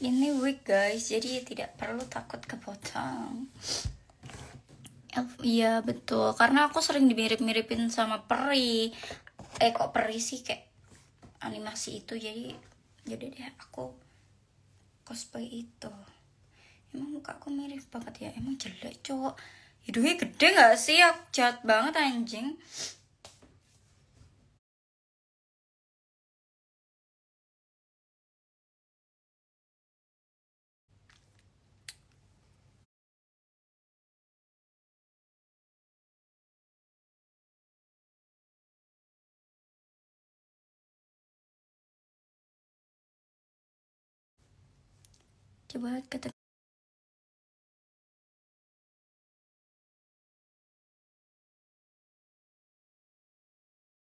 Ini wig guys, jadi tidak perlu takut kepotong. Iya betul, karena aku sering dimirip-miripin sama peri. Kok peri sih, kayak animasi itu, jadi deh aku cosplay itu. Emang muka aku mirip banget ya, emang jelek cowok. Hidungnya gede gak sih? Aku jahat banget anjing. Coba kata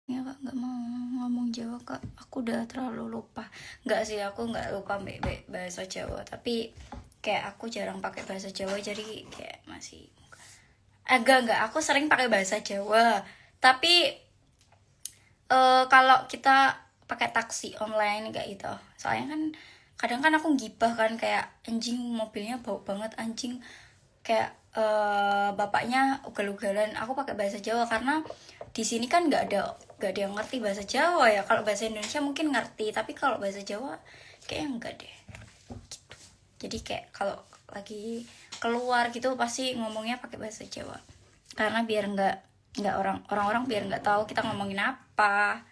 ya kak, nggak mau ngomong Jawa kak, aku udah terlalu lupa. Nggak sih, aku nggak lupa bahasa Jawa, tapi kayak aku jarang pakai bahasa Jawa, jadi kayak masih enggak, aku sering pakai bahasa Jawa, tapi kalau kita pakai taksi online kayak gitu, soalnya kan kadang kan aku gibah kan, kayak anjing mobilnya bau banget anjing, kayak bapaknya ugal-ugalan. Aku pakai bahasa Jawa karena di sini kan nggak ada yang ngerti bahasa Jawa ya. Kalau bahasa Indonesia mungkin ngerti, tapi kalau bahasa Jawa kayaknya enggak deh gitu. Jadi kayak kalau lagi keluar gitu pasti ngomongnya pakai bahasa Jawa, karena biar nggak orang-orang biar nggak tahu kita ngomongin apa.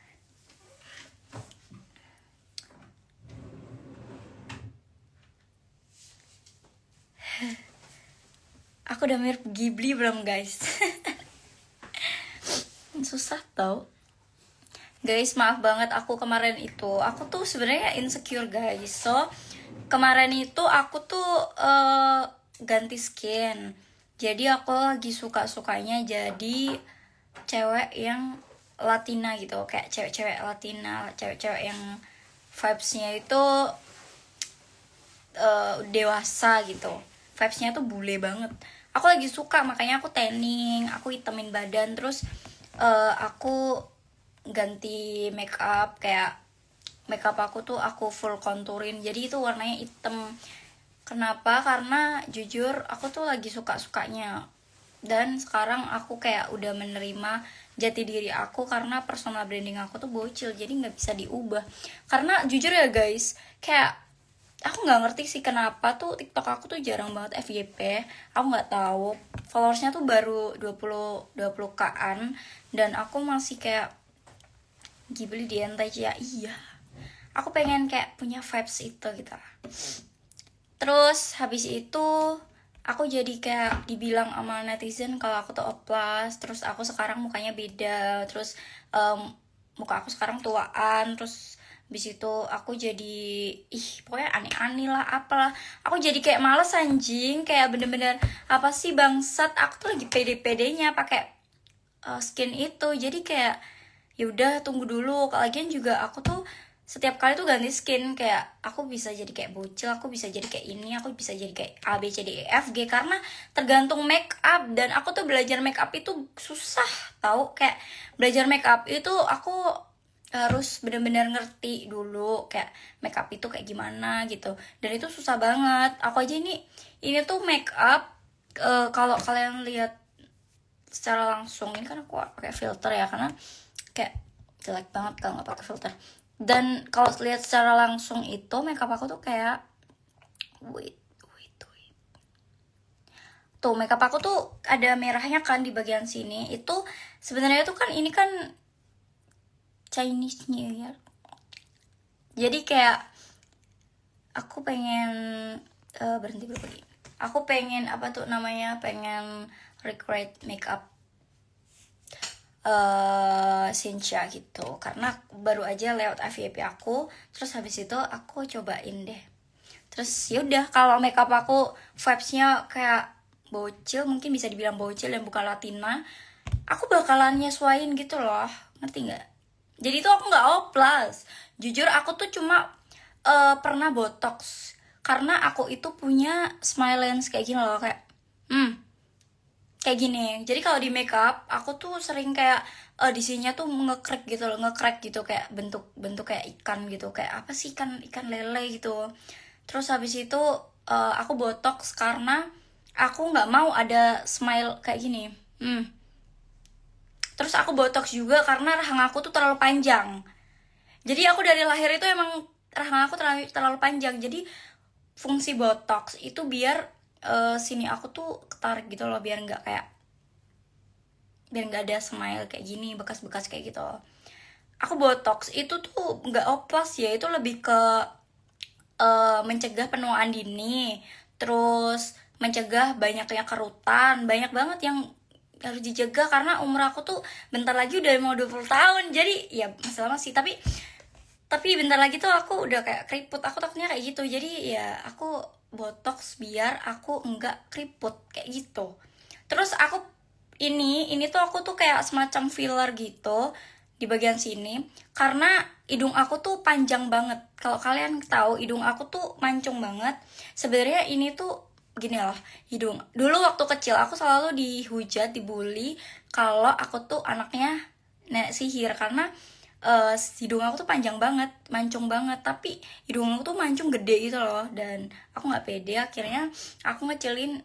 Aku udah mirip Ghibli belum guys? Susah tau guys, maaf banget. Aku kemarin itu aku tuh sebenarnya insecure guys. So kemarin itu aku tuh ganti skin. Jadi aku lagi suka-sukanya jadi cewek yang Latina gitu, kayak cewek-cewek Latina, cewek-cewek yang vibes-nya itu dewasa gitu, vibes-nya tuh bule banget. Aku lagi suka, makanya aku tanning, aku hitamin badan, terus aku ganti make up, kayak make up aku tuh aku full contourin, jadi itu warnanya hitam. Kenapa? Karena jujur aku tuh lagi suka-sukanya, dan sekarang aku kayak udah menerima jati diri aku, karena personal branding aku tuh bocil, jadi nggak bisa diubah. Karena jujur ya guys, kayak aku nggak ngerti sih kenapa tuh TikTok aku tuh jarang banget FYP. Aku nggak tahu, followersnya tuh baru 20 k-an, dan aku masih kayak Ghibli di entai ya. Iya, aku pengen kayak punya vibes itu gitu. Terus habis itu aku jadi kayak dibilang sama netizen kalau aku tuh oplas. Terus aku sekarang mukanya beda, terus muka aku sekarang tuaan. Terus habis itu aku jadi pokoknya aneh-aneh lah, apalah. Aku jadi kayak males anjing, kayak bener-bener apa sih bangsat. Aku tuh lagi pede-pedenya pakai skin itu, jadi kayak ya udah tunggu dulu. Lagian juga aku tuh setiap kali tuh ganti skin, kayak aku bisa jadi kayak bocil, aku bisa jadi kayak ini, aku bisa jadi kayak A B C D E F G, karena tergantung make up. Dan aku tuh belajar make up itu susah tahu, kayak belajar make up itu aku harus benar-benar ngerti dulu kayak make up itu kayak gimana gitu, dan itu susah banget. Aku aja ini tuh make up, kalau kalian lihat secara langsung, ini kan aku pakai filter ya, karena kayak jelek banget kalau nggak pakai filter. Dan kalau lihat secara langsung itu makeup aku tuh kayak wait tuh, makeup aku tuh ada merahnya kan di bagian sini. Itu sebenarnya tuh kan ini kan Chinese New Year, jadi kayak aku pengen berhenti berbagi. Aku pengen apa tuh namanya, pengen recreate makeup Sinsha gitu, karena baru aja lewat FYP aku. Terus habis itu aku cobain deh. Terus yaudah, kalau makeup aku vibesnya kayak bocil, mungkin bisa dibilang bocil dan bukan Latina, aku bakalan nyesuain gitu loh, ngerti nggak? Jadi itu aku nggak oplas. Jujur aku tuh cuma pernah botox, karena aku itu punya smile lens kayak gini loh, kayak kayak gini. Jadi kalau di makeup aku tuh sering kayak di sininya tuh ngekrek gitu loh, ngekrek gitu, kayak bentuk kayak ikan gitu, kayak apa sih, ikan lele gitu. Terus habis itu aku botox karena aku nggak mau ada smile kayak gini. Terus aku botox juga karena rahang aku tuh terlalu panjang. Jadi aku dari lahir itu emang rahang aku terlalu panjang. Jadi fungsi botox itu biar sini aku tuh ketarik gitu loh, biar nggak ada smile kayak gini, bekas-bekas kayak gitu. Aku botox itu tuh nggak oplos ya, itu lebih ke mencegah penuaan dini, terus mencegah banyaknya kerutan, banyak banget yang harus dijaga karena umur aku tuh bentar lagi udah mau 20 tahun. Jadi ya masalah sih, tapi bentar lagi tuh aku udah kayak keriput, aku takutnya kayak gitu. Jadi ya aku botox biar aku enggak keriput kayak gitu. Terus aku ini tuh aku tuh kayak semacam filler gitu di bagian sini karena hidung aku tuh panjang banget. Kalau kalian tahu hidung aku tuh mancung banget. Sebenarnya ini tuh gini loh, hidung. Dulu waktu kecil aku selalu dihujat, dibully kalau aku tuh anaknya nenek sihir karena hidung aku tuh panjang banget, mancung banget, tapi hidung aku tuh mancung gede gitu loh. Dan aku nggak pede, akhirnya aku ngecilin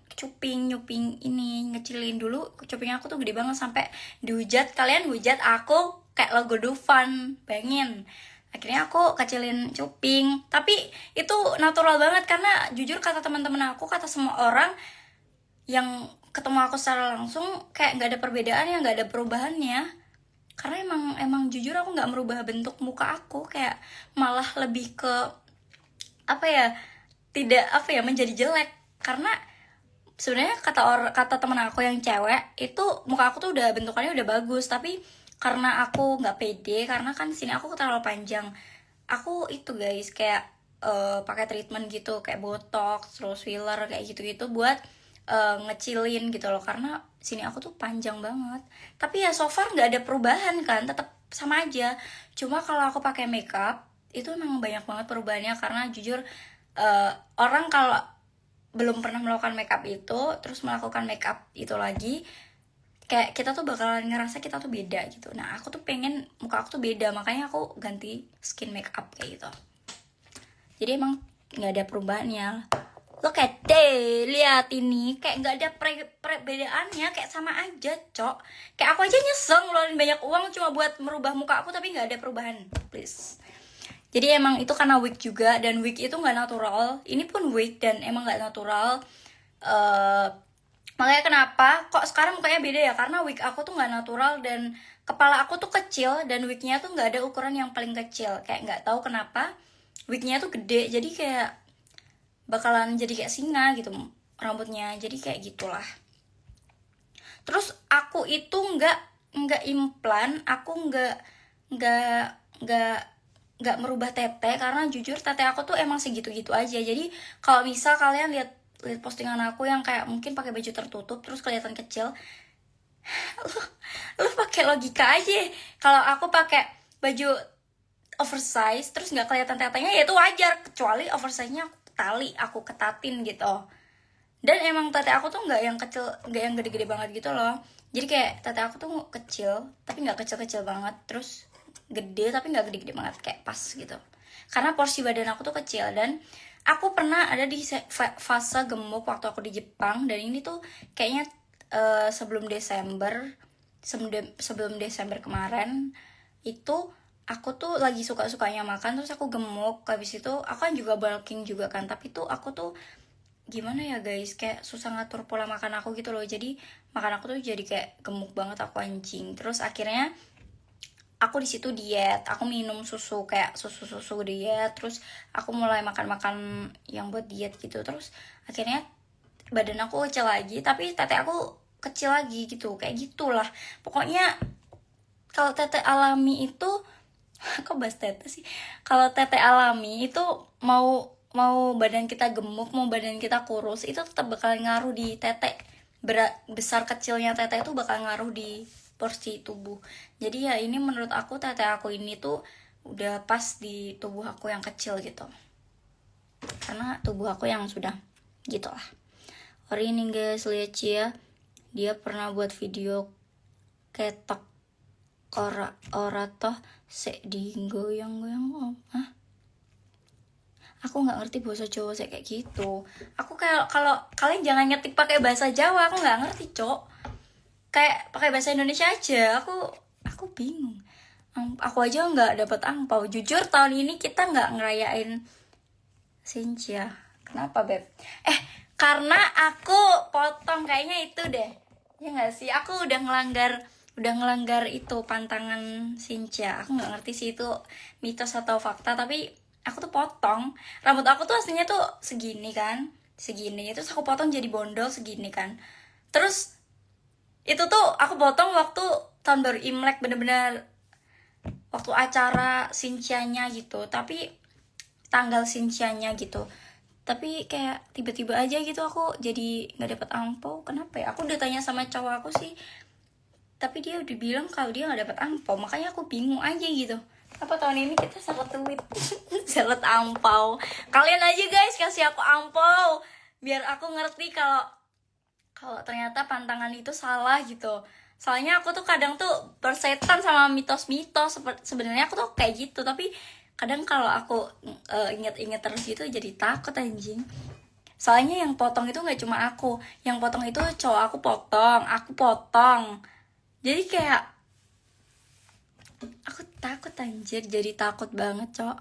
nyuping ini, ngecilin dulu cuping aku tuh gede banget sampai dihujat. Kalian hujat aku kayak logo Dufan, bayangin. Akhirnya aku kecilin cuping, tapi itu natural banget karena jujur kata teman-teman aku, kata semua orang yang ketemu aku secara langsung, kayak nggak ada perbedaan ya, nggak ada perubahannya. Karena emang jujur aku nggak merubah bentuk muka aku, kayak malah lebih ke apa ya, tidak apa ya, menjadi jelek. Karena sebenarnya kata teman aku yang cewek itu muka aku tuh udah bentukannya udah bagus, tapi karena aku nggak pede karena kan sini aku terlalu panjang, aku itu guys kayak pakai treatment gitu kayak botox terus filler kayak gitu buat ngecilin gitu loh, karena sini aku tuh panjang banget. Tapi ya so far nggak ada perubahan kan, tetap sama aja. Cuma kalau aku pakai makeup itu emang banyak banget perubahannya, karena jujur orang kalau belum pernah melakukan makeup itu terus melakukan makeup itu lagi, kayak kita tuh bakalan ngerasa kita tuh beda gitu. Nah aku tuh pengen muka aku tuh beda, makanya aku ganti skin makeup kayak gitu. Jadi emang nggak ada perubahannya. Lo kayak deh, lihat ini kayak nggak ada perbedaannya, kayak sama aja cok. Kayak aku aja nyesel ngeluarin banyak uang cuma buat merubah muka aku tapi nggak ada perubahan, please. Jadi emang itu karena wig juga, dan wig itu nggak natural. Ini pun wig dan emang nggak natural. Makanya kenapa kok sekarang mukanya beda ya, karena wig aku tuh nggak natural dan kepala aku tuh kecil dan wignya tuh nggak ada ukuran yang paling kecil. Kayak nggak tahu kenapa wignya tuh gede, jadi kayak bakalan jadi kayak singa gitu rambutnya, jadi kayak gitulah. Terus aku itu nggak implan, aku nggak merubah tete karena jujur tete aku tuh emang segitu-gitu aja. Jadi kalau misal kalian lihat postingan aku yang kayak mungkin pakai baju tertutup terus kelihatan kecil, lu pakai logika aja. Kalau aku pakai baju oversize terus nggak kelihatan tetenya ya itu wajar, kecuali oversize-nya aku ketatin gitu. Dan emang tete aku tuh nggak yang kecil, nggak yang gede-gede banget gitu loh. Jadi kayak tete aku tuh kecil tapi nggak kecil-kecil banget, terus gede tapi nggak gede-gede banget, kayak pas gitu. Karena porsi badan aku tuh kecil. Dan aku pernah ada di fase gemuk waktu aku di Jepang, dan ini tuh kayaknya sebelum Desember kemarin itu aku tuh lagi suka-sukanya makan, terus aku gemuk. Habis itu aku kan juga bulking juga kan, tapi tuh aku tuh gimana ya guys, kayak susah ngatur pola makan aku gitu loh. Jadi makan aku tuh jadi kayak gemuk banget, aku anjing. Terus akhirnya aku di situ diet, aku minum susu kayak susu diet, terus aku mulai makan yang buat diet gitu. Terus akhirnya badan aku kecil lagi, tapi tete aku kecil lagi gitu, kayak gitulah pokoknya. Kalau tete alami itu kok bahas tete sih, kalau tete alami itu mau mau badan kita gemuk mau badan kita kurus itu tetap bakal ngaruh di tete. Besar kecilnya tete itu bakal ngaruh di porsi tubuh. Jadi ya ini menurut aku tete aku ini tuh udah pas di tubuh aku yang kecil gitu, karena tubuh aku yang sudah gitu lah. Hari ini guys lihat ya, dia pernah buat video ketok ora toh se di goyang-goyang. Aku nggak ngerti bahasa Jawa sih kayak gitu. Aku kayak kalau kalian jangan ngetik pakai bahasa Jawa, aku nggak ngerti, Cok. Kayak pakai bahasa Indonesia aja. Aku bingung. Aku aja nggak dapat angpau. Jujur tahun ini kita nggak ngerayain Xinjia. Kenapa, Beb? Karena aku potong kayaknya itu deh. Ya nggak sih? Aku udah ngelanggar itu pantangan Xinjia. Aku nggak ngerti sih itu mitos atau fakta, tapi aku tuh potong. Rambut aku tuh aslinya tuh segini kan. Segini. Terus aku potong jadi bondol segini kan. Terus itu tuh aku potong waktu tahun baru Imlek, bener-bener waktu acara Xinjia-nya gitu. Tapi tanggal Xinjia-nya gitu. Tapi kayak tiba-tiba aja gitu aku jadi nggak dapat angpau. Kenapa ya? Aku udah tanya sama cowok aku sih, tapi dia udah bilang kalau dia nggak dapat angpau. Makanya aku bingung aja gitu. Apa tahun ini kita salah duit? Salah angpau. Kalian aja guys kasih aku angpau biar aku ngerti kalau ternyata pantangan itu salah gitu. Soalnya aku tuh kadang tuh bersetan sama mitos-mitos. Sebenarnya aku tuh kayak gitu, tapi kadang kalau aku inget-inget terus gitu jadi takut anjing. Soalnya yang potong itu nggak cuma aku, yang potong itu cowok aku potong. Jadi kayak aku takut anjir, jadi takut banget, Cok.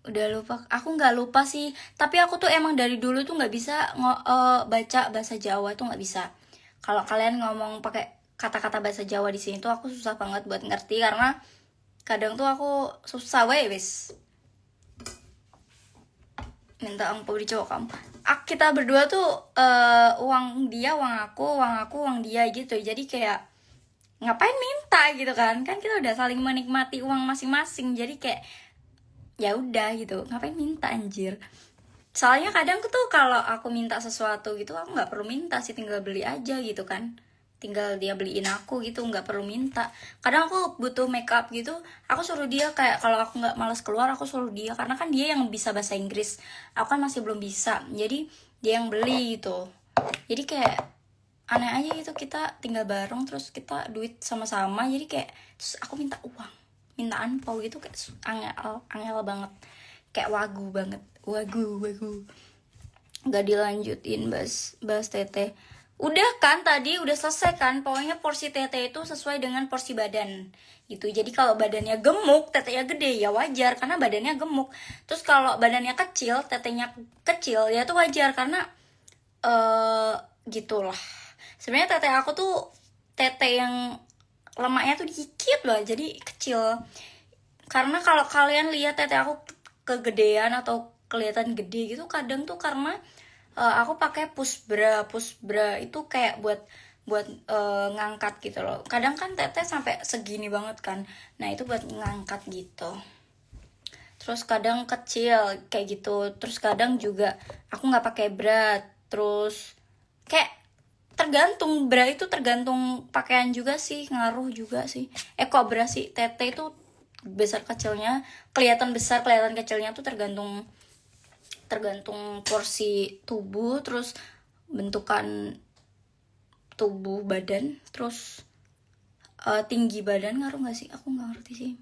Udah lupa, aku nggak lupa sih, tapi aku tuh emang dari dulu tuh nggak bisa baca bahasa Jawa tuh nggak bisa. Kalau kalian ngomong pakai kata-kata bahasa Jawa di sini tuh aku susah banget buat ngerti, karena kadang tuh aku susah wes minta angpau di cowok kamu. Kita berdua tuh uang dia uang aku uang dia gitu, jadi kayak ngapain minta gitu kan kita udah saling menikmati uang masing-masing, jadi kayak ya udah gitu, ngapain minta anjir. Soalnya kadang tuh kalau aku minta sesuatu gitu aku nggak perlu minta sih, tinggal beli aja gitu kan, tinggal dia beliin aku gitu, nggak perlu minta. Kadang aku butuh makeup gitu, aku suruh dia, kayak kalau aku nggak malas keluar aku suruh dia, karena kan dia yang bisa bahasa Inggris, aku kan masih belum bisa, jadi dia yang beli gitu. Jadi kayak aneh aja gitu, kita tinggal bareng terus kita duit sama-sama, jadi kayak terus aku minta uang, minta angpau gitu, kayak angel banget, kayak wagu banget, wagu nggak dilanjutin bahas tete. Udah kan tadi udah selesai kan, pokoknya porsi tete itu sesuai dengan porsi badan gitu. Jadi kalau badannya gemuk tetenya gede ya wajar karena badannya gemuk. Terus kalau badannya kecil tetenya kecil ya tuh wajar karena gitulah. Sebenarnya tete aku tuh tete yang lemaknya tuh dikit loh, jadi kecil. Karena kalau kalian lihat tete aku kegedean atau kelihatan gede gitu kadang tuh karena aku pakai push bra itu kayak buat ngangkat gitu loh. Kadang kan tete sampai segini banget kan, nah itu buat ngangkat gitu. Terus kadang kecil kayak gitu, terus kadang juga aku nggak pakai bra. Terus kayak tergantung, bra itu tergantung pakaian juga sih, ngaruh juga sih. Kok bra sih, tete itu besar kecilnya, kelihatan besar kelihatan kecilnya tuh tergantung porsi tubuh, terus bentukan tubuh badan, terus tinggi badan ngaruh nggak sih? Aku nggak ngerti sih.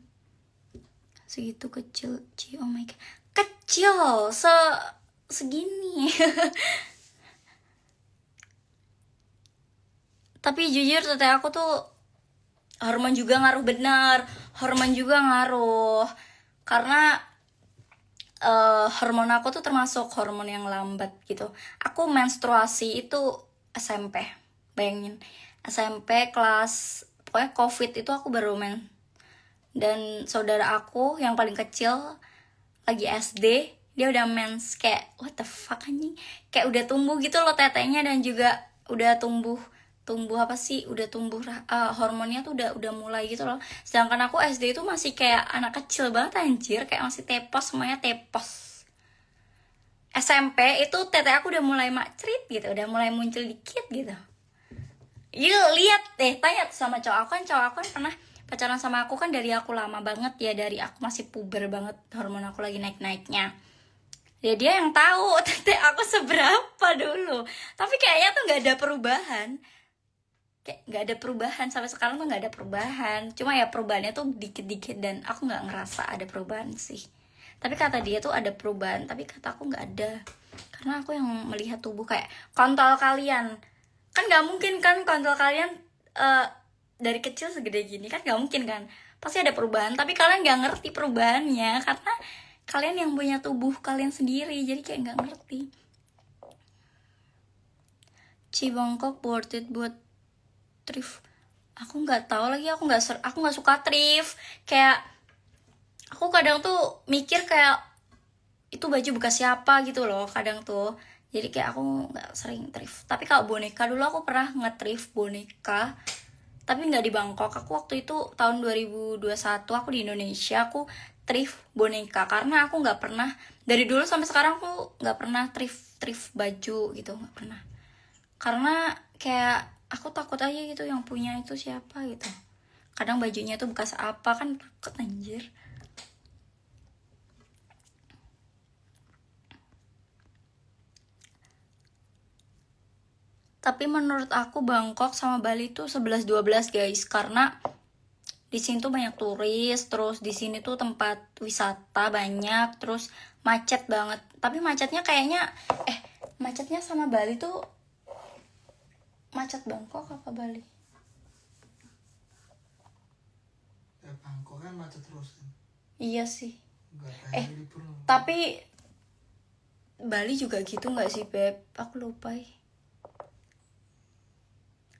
Segitu kecil, oh my god, kecil segini. Tapi jujur tete aku tuh hormon juga ngaruh, bener, hormon juga ngaruh, karena hormon aku tuh termasuk hormon yang lambat gitu. Aku menstruasi itu SMP, bayangin, SMP kelas, pokoknya COVID itu aku baru dan saudara aku yang paling kecil lagi SD dia udah mens, kayak what the fuck anjing, kayak udah tumbuh gitu loh tetenya, dan juga udah tumbuh apa sih, udah tumbuh hormonnya tuh udah mulai gitu loh. Sedangkan aku SD itu masih kayak anak kecil banget anjir, kayak masih tepos, semuanya tepos. SMP itu tete aku udah mulai macrit gitu, udah mulai muncul dikit gitu. Yuk lihat deh, tanya tuh sama cowok aku kan pernah pacaran sama aku kan dari aku lama banget ya, dari aku masih puber banget, hormon aku lagi naik-naiknya. Ya dia yang tahu tete aku seberapa dulu, tapi kayaknya tuh nggak ada perubahan, kayak nggak ada perubahan sampai sekarang tuh nggak ada perubahan. Cuma ya perubahannya tuh dikit-dikit dan aku nggak ngerasa ada perubahan sih. Tapi kata dia tuh ada perubahan, tapi kata aku nggak ada. Karena aku yang melihat tubuh kayak kontol kalian. Kan nggak mungkin kan kontol kalian dari kecil segede gini, kan nggak mungkin kan. Pasti ada perubahan, tapi kalian nggak ngerti perubahannya karena kalian yang punya tubuh kalian sendiri, jadi kayak nggak ngerti. Cibangkok worth it buat thrift. Aku nggak tahu lagi, aku nggak suka thrift. Kayak aku kadang tuh mikir kayak itu baju bekas siapa gitu loh kadang tuh. Jadi kayak aku nggak sering thrift. Tapi kalau boneka dulu aku pernah nge-thrift boneka, tapi nggak di Bangkok. Aku waktu itu tahun 2021 aku di Indonesia, aku thrift boneka karena aku nggak pernah, dari dulu sampai sekarang aku nggak pernah thrift baju gitu, nggak pernah. Karena kayak aku takut aja gitu yang punya itu siapa gitu. Kadang bajunya tuh bekas apa, kan takut anjir. Tapi menurut aku Bangkok sama Bali tuh 11-12 guys, karena di sini tuh banyak turis, terus di sini tuh tempat wisata banyak, terus macet banget. Tapi macetnya kayaknya macetnya sama Bali tuh macet Bangkok apa Bali? Bangkok kan macet terus kan. Iya sih. Nggak kayak libur. Tapi Bali juga gitu nggak sih Beb? Aku lupa ya.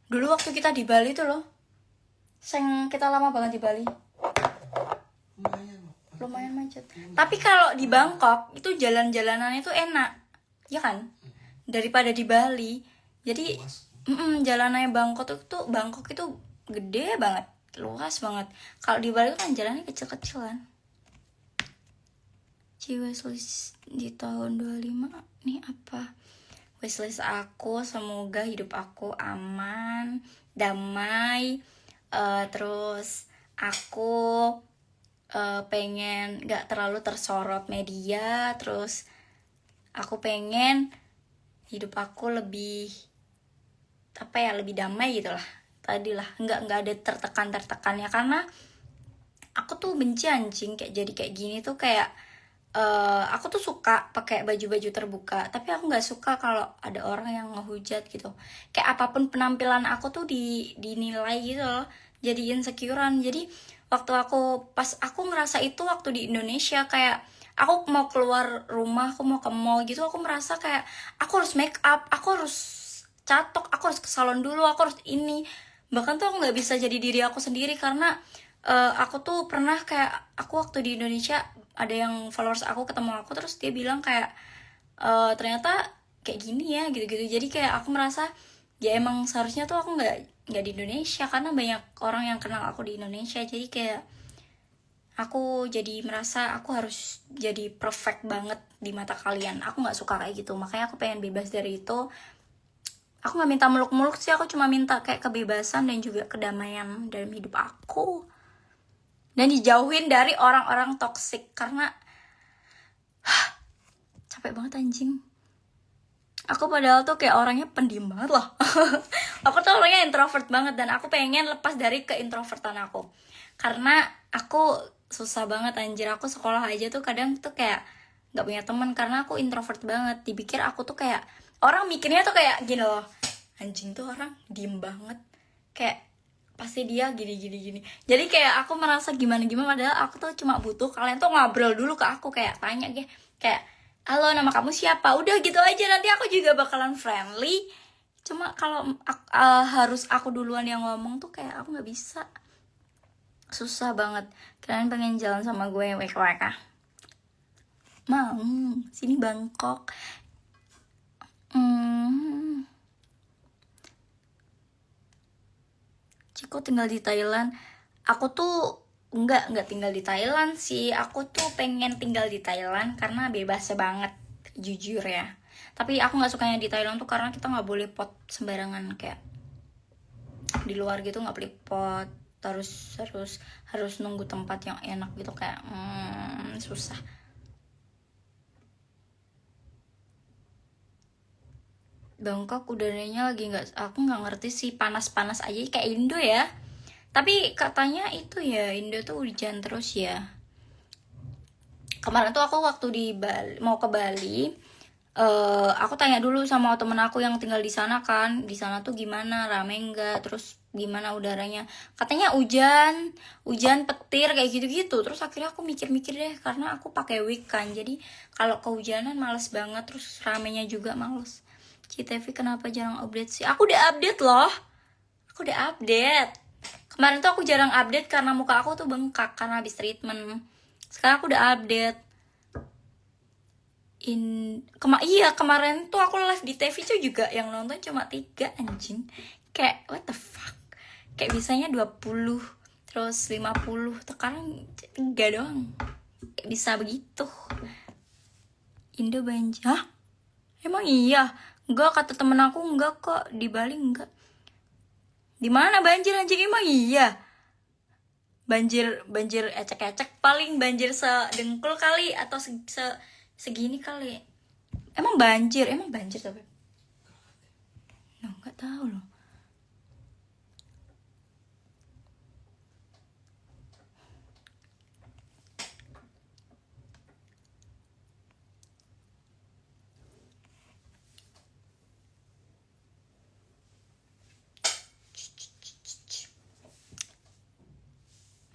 Dulu waktu kita di Bali tuh loh, kita lama banget di Bali. Lumayan macet. Tapi kalau di Bangkok itu jalan-jalanannya itu enak, ya kan? Daripada di Bali. Jadi jalanannya Bangkok itu gede banget, luas banget. Kalau di Bali kan jalannya kecil-kecil kan. Wishlist di tahun 25 nih apa? Wishlist aku, semoga hidup aku aman, damai. Terus aku pengen gak terlalu tersorot media. Terus aku pengen hidup aku lebih lebih damai gitu lah. Tadi lah, nggak ada tertekan-tertekannya, karena aku tuh benci anjing jadi kayak gini tuh. Kayak aku tuh suka pakai baju-baju terbuka, tapi aku nggak suka kalau ada orang yang ngehujat gitu. Kayak apapun penampilan aku tuh dinilai gitu loh, jadi insecurean. Jadi waktu pas aku ngerasa itu waktu di Indonesia, kayak aku mau keluar rumah, aku mau ke mall gitu, aku merasa kayak aku harus make up, aku harus catok, aku harus ke salon dulu, aku harus ini. Bahkan tuh aku nggak bisa jadi diri aku sendiri, karena aku tuh pernah kayak, aku waktu di Indonesia ada yang followers aku ketemu aku, terus dia bilang kayak ternyata kayak gini ya gitu-gitu. Jadi kayak aku merasa ya emang seharusnya tuh aku nggak di Indonesia, karena banyak orang yang kenal aku di Indonesia. Jadi kayak aku jadi merasa aku harus jadi perfect banget di mata kalian. Aku nggak suka kayak gitu, makanya aku pengen bebas dari itu. Aku nggak minta muluk-muluk sih, aku cuma minta kayak kebebasan dan juga kedamaian dalam hidup aku, dan dijauhin dari orang-orang toksik. Karena capek banget anjing. Aku padahal tuh kayak orangnya pendiam banget loh. Aku tuh orangnya introvert banget, dan aku pengen lepas dari keintrovertan aku. Karena aku susah banget anjir. Aku sekolah aja tuh kadang tuh kayak gak punya teman, karena aku introvert banget. Dipikir aku tuh kayak, orang mikirnya tuh kayak gini loh, anjing tuh orang diem banget, kayak pasti dia gini. Jadi kayak aku merasa gimana, padahal aku tuh cuma butuh kalian tuh ngobrol dulu ke aku, kayak tanya kayak halo, nama kamu siapa, udah gitu aja, nanti aku juga bakalan friendly. Cuma kalau harus aku duluan yang ngomong tuh kayak aku nggak bisa, susah banget. Kalian pengen jalan sama gue WKWK? Mau sini Bangkok. Ciko tinggal di Thailand. Aku tuh nggak tinggal di Thailand sih. Aku tuh pengen tinggal di Thailand karena bebas banget, jujur ya. Tapi aku nggak sukanya di Thailand tuh karena kita nggak boleh pot sembarangan, kayak di luar gitu nggak boleh pot. Harus nunggu tempat yang enak gitu, kayak susah. Bangkok udaranya lagi aku nggak ngerti sih, panas aja kayak Indo ya. Tapi katanya itu ya, Indo tuh hujan terus ya. Kemarin tuh aku waktu di Bali, mau ke Bali, aku tanya dulu sama temen aku yang tinggal di sana kan, di sana tuh gimana, rame nggak, terus gimana udaranya. Katanya hujan, hujan petir kayak gitu-gitu. Terus akhirnya aku mikir-mikir deh, karena aku pakai wig kan, jadi kalau kehujanan males banget, terus ramenya juga males. CTV kenapa jarang update sih? Aku udah update loh, aku udah update. Kemarin tuh aku jarang update karena muka aku tuh bengkak karena habis treatment. Sekarang aku udah update. Iya kemarin tuh aku live di TV tuh juga yang nonton cuma 3 anjing. Kayak what the fuck. Kayak bisanya 20, terus 50, sekarang 3 doang. Kayak bisa begitu. Indo banjir. Hah? Emang iya? Enggak, kata temen aku enggak kok, di Bali enggak. Di mana banjir anjing, emang iya? Banjir ecek-ecek, paling banjir sedengkul kali atau segini kali. Emang banjir tapi. Nah, nggak tahu loh.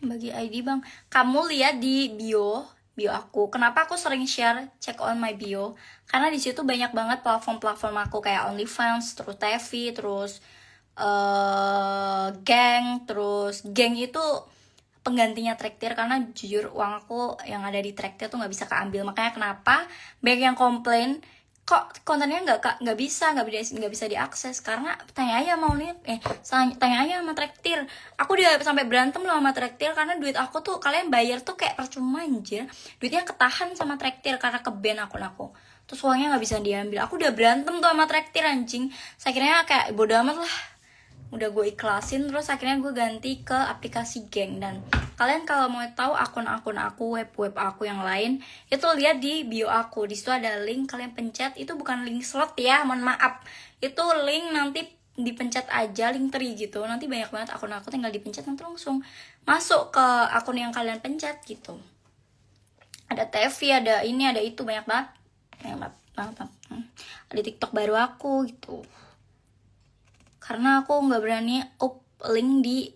Bagi ID bang, kamu lihat di bio aku. Kenapa aku sering share check on my bio? Karena di situ banyak banget platform aku kayak OnlyFans, terus TV, terus geng itu penggantinya traktir, karena jujur uang aku yang ada di traktir tuh nggak bisa keambil. Makanya kenapa banyak yang komplain kok kontennya nggak bisa diakses, karena tanya aja mau nih tanya aja sama traktir. Aku udah sampai berantem loh sama traktir karena duit aku tuh kalian bayar tuh kayak percuma anjir, duitnya ketahan sama traktir karena ke-ban akun aku, terus uangnya nggak bisa diambil. Aku udah berantem tuh sama traktir anjing. Saya akhirnya kayak bodo amat lah, udah gue ikhlasin. Terus akhirnya gue ganti ke aplikasi geng. Dan kalian kalau mau tahu akun-akun aku, web aku yang lain, itu lihat di bio aku. Di situ ada link, kalian pencet. Itu bukan link slot ya, mohon maaf. Itu link nanti dipencet aja, link tree gitu. Nanti banyak banget akun aku, tinggal dipencet nanti langsung masuk ke akun yang kalian pencet gitu. Ada TV, ada ini, ada itu, banyak banget. Banget. Ada TikTok baru aku gitu. Karena aku nggak berani up link di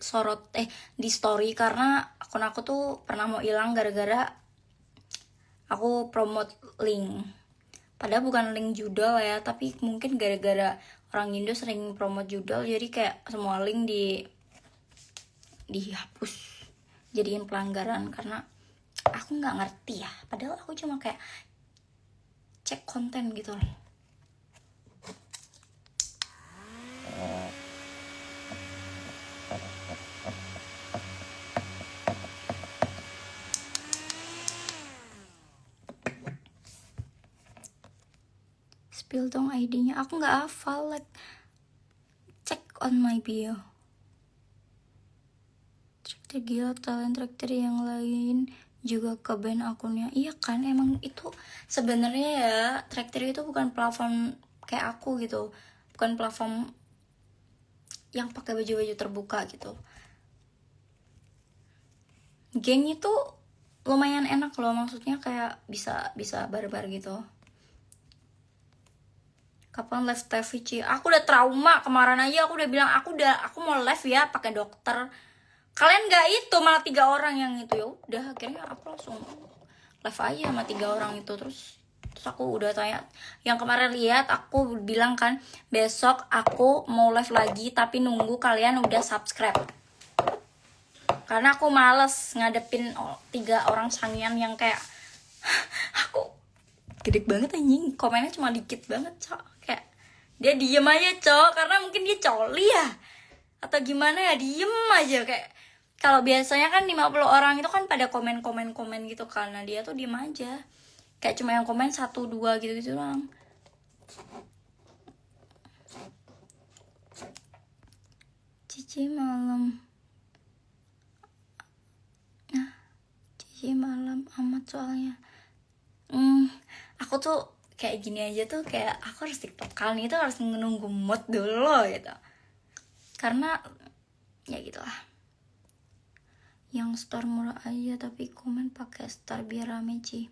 di story, karena akun aku tuh pernah mau hilang gara-gara aku promote link. Padahal bukan link judul ya, tapi mungkin gara-gara orang Indo sering promote judul, jadi kayak semua link dihapus, jadiin pelanggaran. Karena aku nggak ngerti ya, padahal aku cuma kayak cek konten gitu loh. Spill dong ID-nya, aku nggak hafal. Like, check on my bio. Traktir gila, talent traktir yang lain juga ke-ban akunnya. Iya kan, emang itu sebenarnya ya, traktir itu bukan platform kayak aku gitu, bukan platform yang pakai baju-baju terbuka gitu. Geng itu lumayan enak loh, maksudnya kayak bisa barbar gitu. Kapan live TV? Aku udah trauma, kemarin aja aku udah bilang aku mau live ya pakai dokter. Kalian nggak itu, malah 3 orang yang itu. Ya udah akhirnya aku langsung live aja sama 3 orang itu. Terus aku udah tanya, yang kemarin lihat aku bilang kan besok aku mau live lagi, tapi nunggu kalian udah subscribe, karena aku males ngadepin 3 orang sangian yang kayak aku gede banget anjing, komennya cuma dikit banget cok. Kayak dia diem aja cok, karena mungkin dia coli ya atau gimana ya, diem aja. Kayak kalau biasanya kan 50 orang itu kan pada komen gitu, karena dia tuh diem aja, kayak cuma yang komen 1-2 gitu doang. Cici malam amat soalnya. Aku tuh kayak gini aja tuh, kayak aku harus tiktokan itu harus menunggu mood dulu gitu, karena ya gitulah. Yang store murah aja tapi komen pakai star biar rame Ci.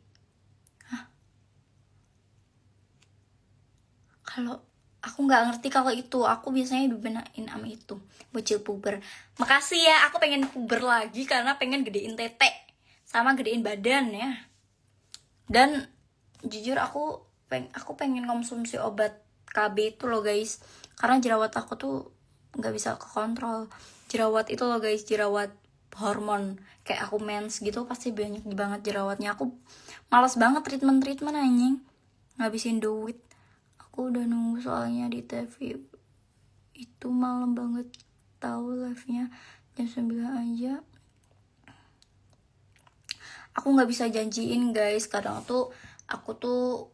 Kalau aku nggak ngerti kalau itu, aku biasanya dibenain sama itu bocil puber. Makasih ya, aku pengen puber lagi karena pengen gedein tete sama gedein badan ya. Dan jujur aku pengen konsumsi obat KB itu loh guys, karena jerawat aku tuh nggak bisa kekontrol. Jerawat itu loh guys, jerawat hormon, kayak aku mens gitu pasti banyak banget jerawatnya. Aku malas banget treatment anjing, ngabisin duit. Aku udah nunggu soalnya di TV itu malam banget, tahu live-nya jam 9 aja. Aku nggak bisa janjiin guys, kadang tuh aku tuh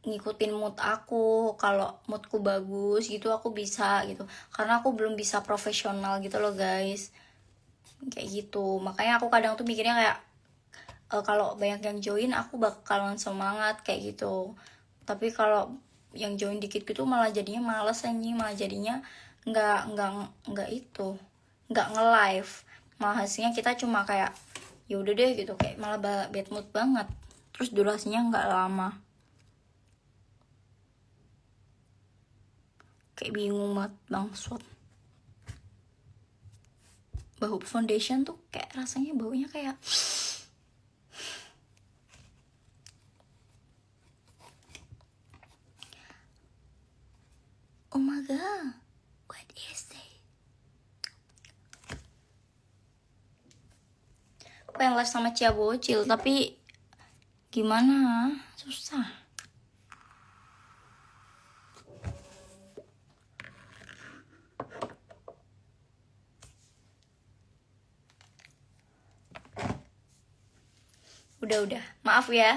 ngikutin mood aku. Kalau moodku bagus gitu aku bisa gitu, karena aku belum bisa profesional gitu loh guys, kayak gitu. Makanya aku kadang tuh mikirnya kayak kalau banyak yang join aku bakalan semangat kayak gitu. Tapi kalau yang join dikit gitu malah jadinya males anjing, malah jadinya nggak itu, nggak nge-live, malah hasilnya kita cuma kayak ya udah deh gitu, kayak malah bad mood banget. Terus durasinya nggak lama, kayak bingung banget bangsat. Bau foundation tuh kayak rasanya baunya kayak oh my god, what is it? Pengen les sama Cia Bocil, tapi gimana? Susah. Udah. Maaf ya.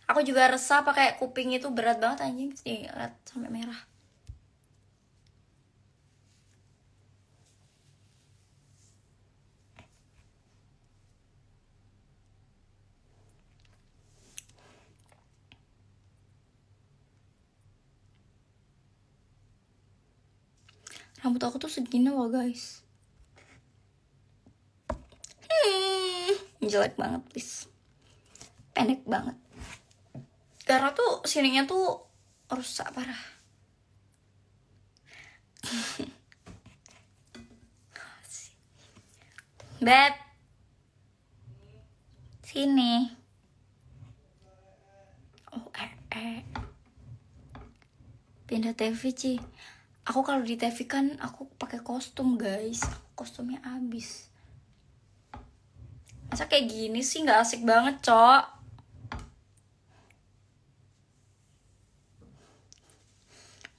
Aku juga resah pakai kuping itu berat banget anjing. Nih, lihat sampai merah. Rambut aku tuh segini loh guys. Jelek banget please. Pendek banget. Karena tuh sininya tuh rusak parah. Beb, sini. Oh pindah TV Ci. Aku kalau di TV kan aku pakai kostum guys. Kostumnya habis. Masa kayak gini sih, nggak asik banget cok.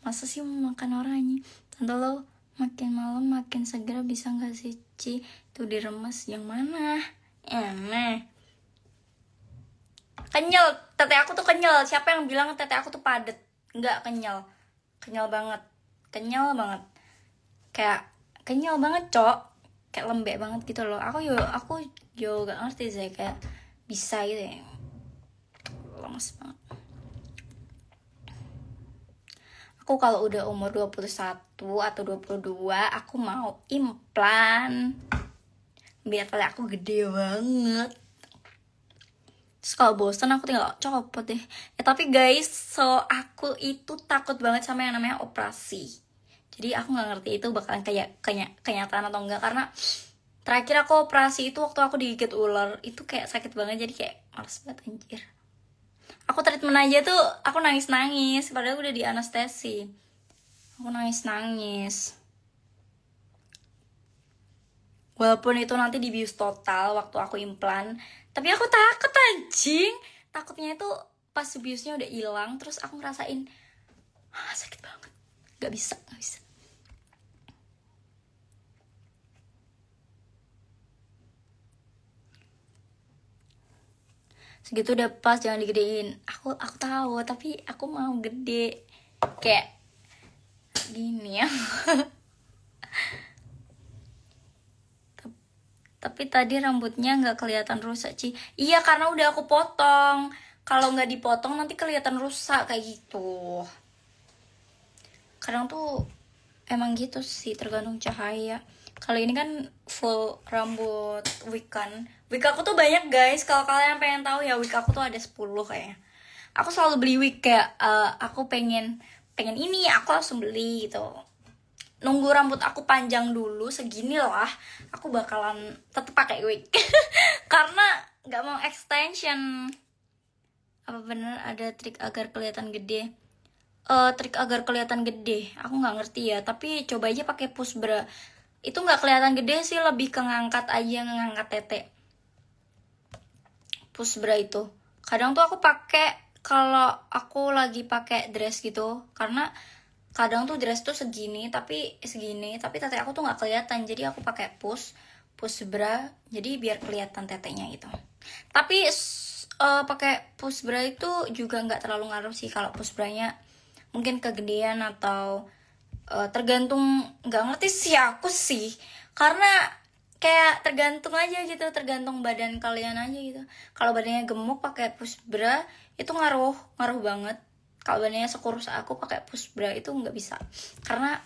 Masa sih mau makan orangnya? Tante lo makin malam makin segera bisa nggak sih Ci? Tuh diremes yang mana? Enak. Kenyal, tete aku tuh kenyal. Siapa yang bilang tete aku tuh padet? Nggak kenyal. Kenyal banget. Kenyal banget. Kayak kenyal banget cok. Kayak lembek banget gitu loh. Aku gak ngerti sih, kayak bisa gitu ya. Lemes banget. Aku kalau udah umur 21 atau 22 aku mau implan biar tali aku gede banget. Terus kalau bosan aku tinggal copot deh. Tapi guys, so aku itu takut banget sama yang namanya operasi. Jadi aku nggak ngerti itu bakalan kayak kenyataan atau enggak, karena terakhir aku operasi itu waktu aku digigit ular, itu kayak sakit banget, jadi kayak males banget anjir. Aku treatment aja tuh aku nangis padahal udah di anestesi. Aku nangis. Walaupun itu nanti dibius total waktu aku implan, tapi aku takut anjing. Takutnya itu pas biusnya udah hilang terus aku ngerasain sakit banget. Gak bisa. Segitu udah pas, jangan digedein. Aku tahu, tapi aku mau gede kayak gini ya. Tapi tadi rambutnya nggak kelihatan rusak Ci. Iya, karena udah aku potong. Kalau nggak dipotong nanti kelihatan rusak kayak gitu. Kadang tuh emang gitu sih, tergantung cahaya. Kalau ini kan full rambut wig kan. Wig aku tuh banyak guys. Kalau kalian pengen tahu ya, wig aku tuh ada 10 kayaknya. aku selalu beli wig kayak aku pengen ini aku langsung beli gitu. Nunggu rambut aku panjang dulu segini lah, aku bakalan tetep pakai wig karena nggak mau extension. Apa bener ada trik agar kelihatan gede? Trik agar kelihatan gede aku nggak ngerti ya, tapi coba aja pakai push bra. Itu nggak kelihatan gede sih, lebih ke ngangkat aja, ngangkat tete. Push bra itu kadang tuh aku pakai kalau aku lagi pakai dress gitu, karena kadang tuh dress tuh segini tapi tete aku tuh nggak kelihatan, jadi aku pakai push bra jadi biar kelihatan tetenya gitu. Tapi pakai push bra itu juga nggak terlalu ngaruh sih kalau push branya mungkin kegedean atau tergantung, nggak ngerti sih aku sih, karena kayak tergantung aja gitu, tergantung badan kalian aja gitu. Kalau badannya gemuk pakai push bra itu ngaruh banget. Kalau badannya sekurus aku pakai push bra itu nggak bisa, karena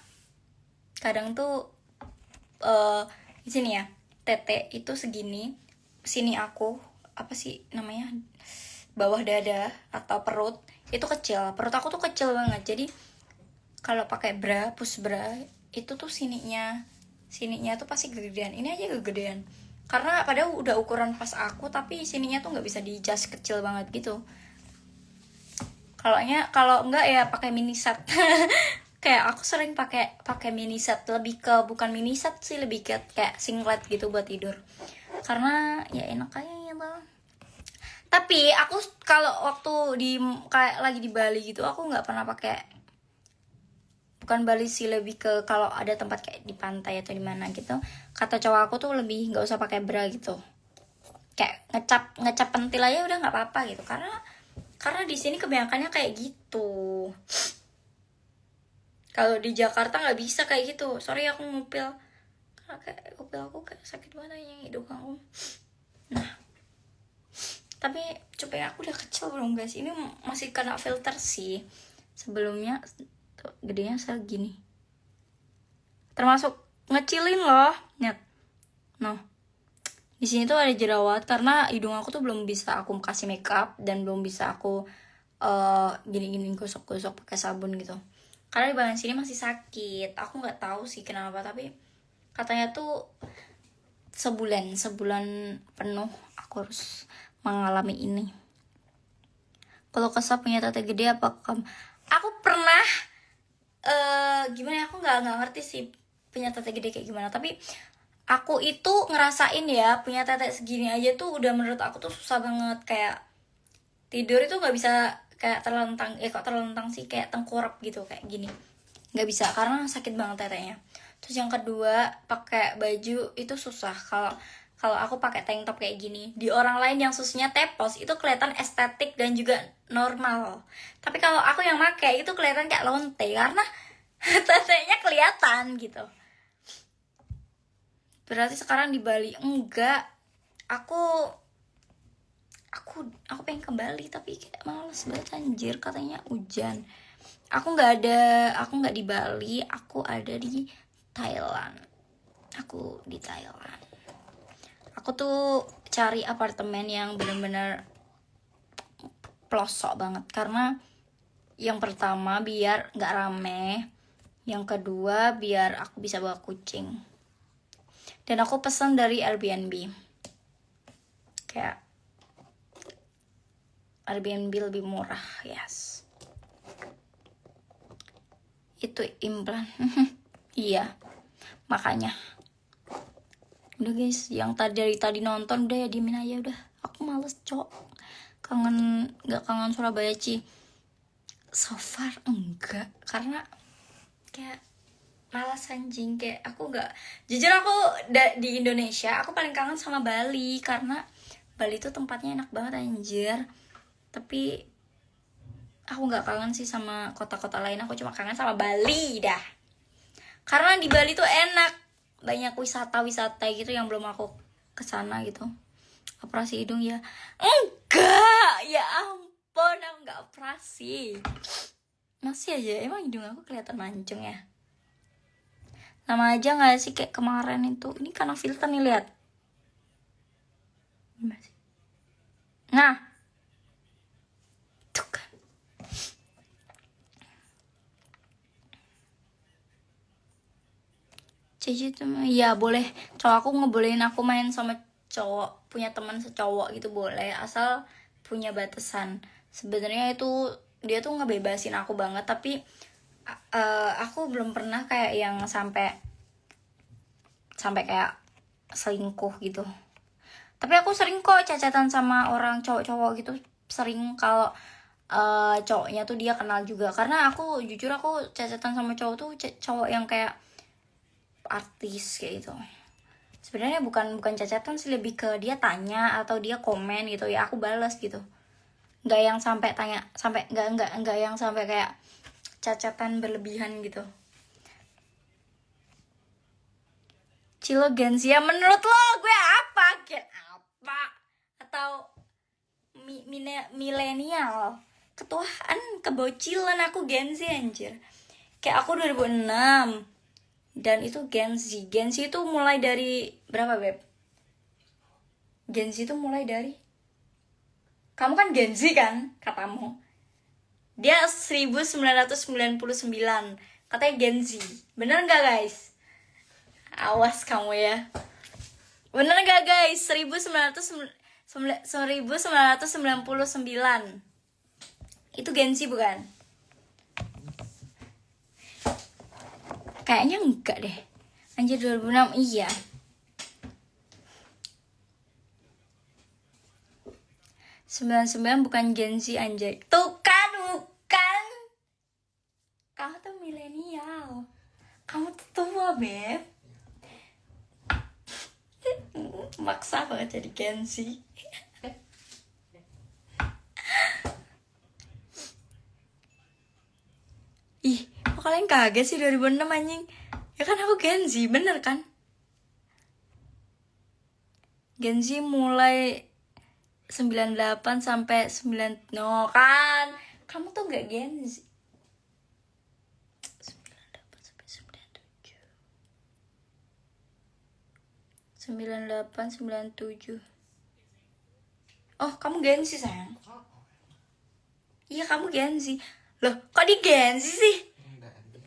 kadang tuh di sini ya tete itu segini, sini aku apa sih namanya, bawah dada atau perut itu kecil, perut aku tuh kecil banget. Jadi kalau pakai bra push bra itu tuh sininya tuh pasti kegedean, ini aja kegedean karena padahal udah ukuran pas aku, tapi sininya tuh nggak bisa di adjust, kecil banget gitu. Kalau enggak ya pakai mini set kayak aku sering pakai mini set, lebih ke bukan mini set sih, lebih ke kayak singlet gitu buat tidur, karena ya enak aja gitu. Tapi aku kalau waktu di kayak lagi di Bali gitu aku nggak pernah pakai, bukan Bali sih, lebih ke kalau ada tempat kayak di pantai atau di mana gitu, kata cowok aku tuh lebih nggak usah pakai bra gitu, kayak ngecap pentil aja udah nggak apa-apa gitu, karena di sini kebanyakannya kayak gitu. Kalau di Jakarta nggak bisa kayak gitu. Sorry aku ngupil, karena kayak ngupil aku kayak sakit banget yang hidung aku. Nah, tapi cuping aku udah kecil belum guys? Ini masih kena filter sih. Sebelumnya tuh, gedenya segini. Termasuk ngecilin loh, nyet. Noh. Di sini tuh ada jerawat karena hidung aku tuh belum bisa aku kasih makeup dan belum bisa aku gini-gini gosok-gosok pakai sabun gitu. Karena di bagian sini masih sakit. Aku nggak tahu sih kenapa, tapi katanya tuh sebulan penuh aku harus mengalami ini. Kalau kesal punya tete gede apa kamu? Aku pernah gimana ya, aku nggak ngerti sih punya tete gede kayak gimana, tapi aku itu ngerasain ya punya tete segini aja tuh udah menurut aku tuh susah banget, kayak tidur itu nggak bisa kayak terlentang, kok terlentang sih, kayak tengkurap gitu kayak gini, nggak bisa karena sakit banget tetenya. Terus yang kedua pakai baju itu susah, kalau aku pakai tank top kayak gini, di orang lain yang susahnya tepos itu kelihatan estetik dan juga normal, tapi kalau aku yang pakai itu kelihatan kayak lonte karena tetenya kelihatan gitu. Berarti sekarang di Bali enggak, aku pengen ke Bali tapi kayak males banget anjir, katanya hujan. Aku nggak di Bali, aku ada di Thailand. Aku di Thailand. Aku tuh cari apartemen yang bener-bener pelosok banget, karena yang pertama biar nggak rame, yang kedua biar aku bisa bawa kucing. Dan aku pesan dari Airbnb. Kayak Airbnb lebih murah, yes. Itu implan. Iya. Makanya. Udah guys, yang dari tadi nonton udah ya diemin aja udah. Aku males, Cok. Gak kangen Surabaya, Ci. So far enggak, karena kayak malas anjing, kayak aku nggak, jujur aku di Indonesia aku paling kangen sama Bali, karena Bali tuh tempatnya enak banget anjir. Tapi aku nggak kangen sih sama kota-kota lain, aku cuma kangen sama Bali dah, karena di Bali tuh enak, banyak wisata gitu yang belum aku kesana gitu. Operasi hidung ya enggak, ya ampun aku nggak operasi, masih aja emang hidung aku kelihatan mancung ya. Sama aja gak sih kayak kemarin itu. Ini karena filter nih, lihat. Nah, tuh kan. kayak gitu. Ya boleh, cowok aku ngebolehin aku main sama cowok, punya teman secowok gitu boleh, asal punya batasan. Sebenarnya itu dia tuh ngebebasin aku banget, tapi aku belum pernah kayak yang sampai kayak selingkuh gitu. Tapi aku sering kok cacatan sama orang cowok-cowok gitu, sering kalau cowoknya tuh dia kenal juga. Karena aku jujur aku cacatan sama cowok tuh cowok yang kayak artis kayak gitu. Sebenarnya bukan cacatan sih, lebih ke dia tanya atau dia komen gitu ya aku balas gitu. Nggak yang sampai tanya, sampai nggak yang sampai kayak cacatan berlebihan gitu. Cilo Gensia menurut lo gue apa? Gen apa? Atau milenial? Ketuaan, kebocilan aku Gen Z anjir. Kayak aku 2006. Dan itu Gen Z. Gen Z itu mulai dari berapa, Beb? Gen Z itu mulai dari, kamu kan Gen Z kan, katamu. Dia 1999. Katanya Gen Z. Bener nggak guys? Awas kamu ya. Bener nggak guys? 1999. Itu Gen Z bukan? Kayaknya enggak deh. Anjir 2006 iya. 99 bukan Gen Z anjay. Tuh kan bukan. Kamu tuh milenial. Kamu tuh tua, Beb. Maksa banget jadi Gen Z. Ih, kok kalian kaget sih 2006 anjing? Ya kan aku Gen Z, bener kan? Gen Z mulai 98 sampai 9. No kan? Kamu tuh gak Gen Z. 98 sampai 97. 98 97. Oh, kamu Gen Z sayang. Iya, kamu Gen Z. Loh, kok di Gen Z sih? Enggak dia.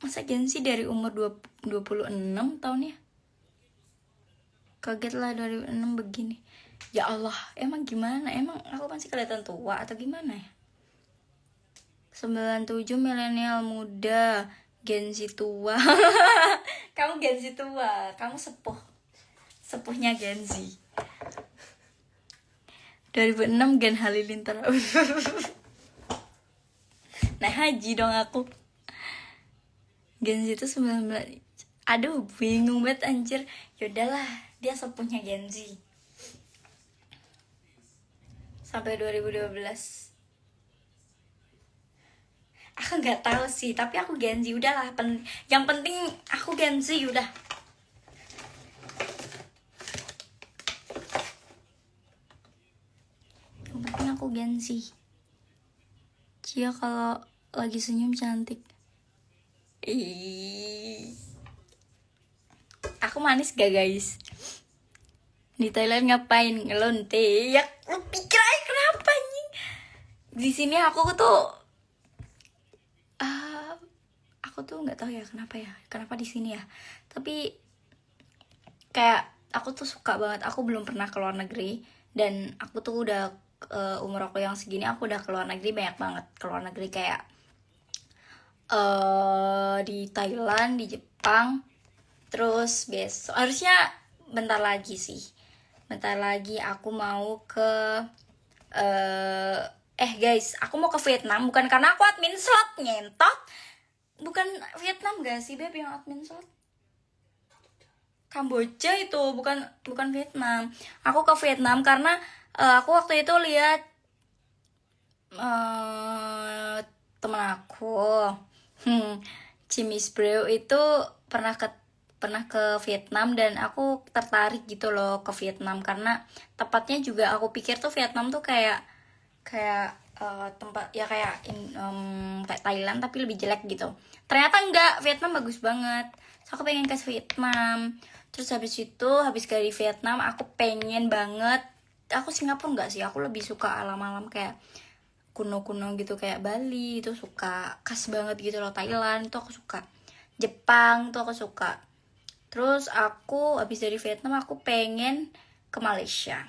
Masa Gen Z dari umur 26 tahunnya? Kaget lah 2006 begini. Ya Allah, emang gimana? Emang aku masih kelihatan tua atau gimana ya? 97 milenial muda, Gen Z tua. Kamu Gen Z tua, kamu sepuh. Sepuhnya Gen Z. 2006 Gen Halilintar. Nah haji dong aku. Gen Z itu 19. Aduh bingung banget anjir. Yaudahlah, dia sepuhnya Gen Z. Sampai 2012. Aku nggak tahu sih, tapi aku Gen Z udahlah. Yang penting aku Gen Z udah. Yang penting aku Gen Z. Cia kalau lagi senyum cantik. Ih. Aku manis gak guys? Di Thailand ngapain? Ngelonte. Ya lu pikir aja kenapa nih? Di sini aku tuh aku tuh nggak tahu ya kenapa di sini ya, tapi kayak aku tuh suka banget. Aku belum pernah ke luar negeri, dan aku tuh udah umur aku yang segini aku udah ke luar negeri banyak banget. Ke luar negeri kayak di Thailand, di Jepang, terus besok harusnya bentar lagi aku mau ke guys, aku mau ke Vietnam bukan karena aku admin slot ngentot. Bukan Vietnam gak sih Beb yang admin slot? Kamboja itu, bukan Vietnam. Aku ke Vietnam karena aku waktu itu lihat temen aku, Cimis Bro itu pernah ke Vietnam, dan aku tertarik gitu loh ke Vietnam karena tepatnya juga aku pikir tuh Vietnam tuh kayak tempat ya kayak Thailand tapi lebih jelek gitu. Ternyata enggak, Vietnam bagus banget. So aku pengen ke Vietnam. Terus habis dari Vietnam aku pengen banget, aku Singapura enggak sih, aku lebih suka alam-alam kayak kuno-kuno gitu, kayak Bali itu suka, khas banget gitu loh. Thailand itu aku suka, Jepang tuh aku suka. Terus aku habis dari Vietnam aku pengen ke Malaysia.